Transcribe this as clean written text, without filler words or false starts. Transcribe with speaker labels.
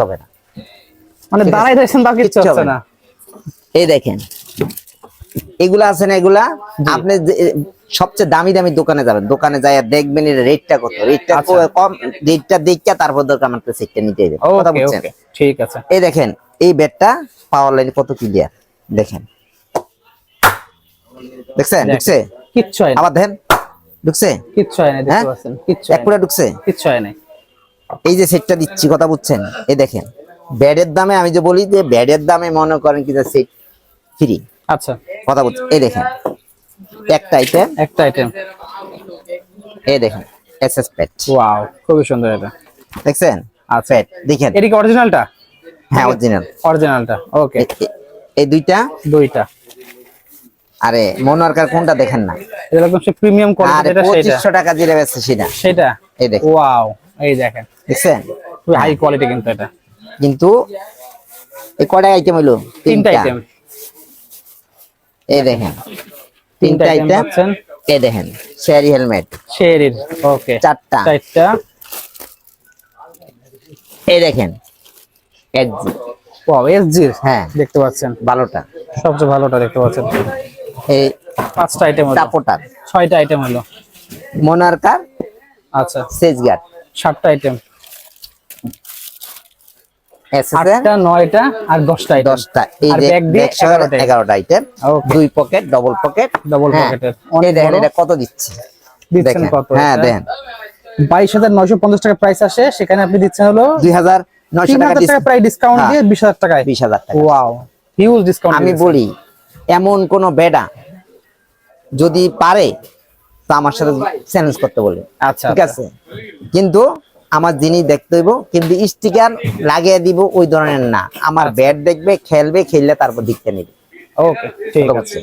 Speaker 1: হবে না,
Speaker 2: মানে দাঁড়াই রয়েছেন তা কিচ্ছু হচ্ছে না।
Speaker 1: এই দেখেন এগুলা আছে না, এগুলা আপনি সবচেয়ে দামি দামি দোকানে যাবেন, দোকানে যাই দেখবেন এর রেটটা কত, রেটটা কম, রেটটা দেখে তারপর দরকার আমার সেটটা নিতে হবে। কথা বুঝছেন?
Speaker 2: ঠিক আছে।
Speaker 1: এই দেখেন এই ব্যাটটা পাওয়ার লাইন কত ক্লিয়ার দেখেন, দেখছেন? ঢুকছে
Speaker 2: কিচ্ছু হয় না,
Speaker 1: আবার দেখেন ঢুকছে
Speaker 2: কিচ্ছু হয় না, দেখতে পাচ্ছেন কিচ্ছু
Speaker 1: এক পুরো ঢুকছে,
Speaker 2: কিচ্ছু হয় না।
Speaker 1: এই যে সেটটা দিচ্ছি, কথা বুঝছেন? এই দেখেন ব্যাডের দামে, আমি যে বলি যে ব্যাডের দামে মনে করেন কি যে সেট ফ্রি।
Speaker 2: আচ্ছা,
Speaker 1: কথা বুঝছেন? এই দেখেন একটা আইটেম,
Speaker 2: একটা আইটেম,
Speaker 1: এই দেখেন এসএস প্যাড,
Speaker 2: ওয়াও খুবই সুন্দর এটা,
Speaker 1: দেখছেন?
Speaker 2: আচ্ছা
Speaker 1: দেখেন
Speaker 2: এটা কি অরিজিনালটা?
Speaker 1: হ্যাঁ অরিজিনাল,
Speaker 2: অরিজিনালটা, ওকে।
Speaker 1: এই দুইটা, আরে মনোয়ারকার কোনটা দেখেন না,
Speaker 2: এটা একদম সে প্রিমিয়াম কোয়ালিটি, এটা সেটা
Speaker 1: 2500 টাকা দিয়ে বেচছে সেটা, এই দেখেন
Speaker 2: ওয়াও, এই দেখেন
Speaker 1: দেখছেন
Speaker 2: খুবই হাই কোয়ালিটি কিন্তু এটা।
Speaker 1: কিন্তু এই কয়টা আইটেম হলো?
Speaker 2: তিনটা আইটেম,
Speaker 1: এই দেখেন তিনটা আইটেম
Speaker 2: পাচ্ছেন।
Speaker 1: এই দেখেন শেয়ারি হেলমেট
Speaker 2: শেরির, ওকে
Speaker 1: চারটা, এই দেখেন এসজি,
Speaker 2: ওয়াও এসজি,
Speaker 1: হ্যাঁ
Speaker 2: দেখতে পাচ্ছেন
Speaker 1: ভালোটা,
Speaker 2: সবচেয়ে ভালোটা দেখতে পাচ্ছেন।
Speaker 1: এই
Speaker 2: 5টা আইটেম হলো,
Speaker 1: টাপোটার
Speaker 2: 6টা আইটেম হলো,
Speaker 1: মোনার্কার,
Speaker 2: আচ্ছা
Speaker 1: সেজ গার্ড
Speaker 2: 7টা আইটেম,
Speaker 1: এসএস
Speaker 2: 8টা 9টা আর 10টা আইটেম,
Speaker 1: 10টা, এই যে 11টা আইটেম, দুই পকেট ডবল পকেটের, এই দেখেন এটা কত দিচ্ছে,
Speaker 2: দিচ্ছেন কত?
Speaker 1: হ্যাঁ দেখেন
Speaker 2: 22,950 টাকা প্রাইস আসে, সেখানে আপনি দিচ্ছেন হলো
Speaker 1: 2,900
Speaker 2: টাকা প্রাইস ডিসকাউন্ট দিয়ে 20,000 টাকায়,
Speaker 1: 20,000 টাকা।
Speaker 2: Wow huge discount.
Speaker 1: আমি বলি এমন কোন বেডা যদি পারে তা আমার সাথে চ্যালেঞ্জ করতে বলে,
Speaker 2: আচ্ছা
Speaker 1: ঠিক আছে, কিন্তু আমার জিনিস দেখতে হইব, কিন্তু স্টিকার লাগিয়ে দিব ওই ধরনের না, আমার ব্যাট দেখবে, খেলবে, খেললে তারপর দিকতে নেবে।
Speaker 2: ওকে ঠিক আছে।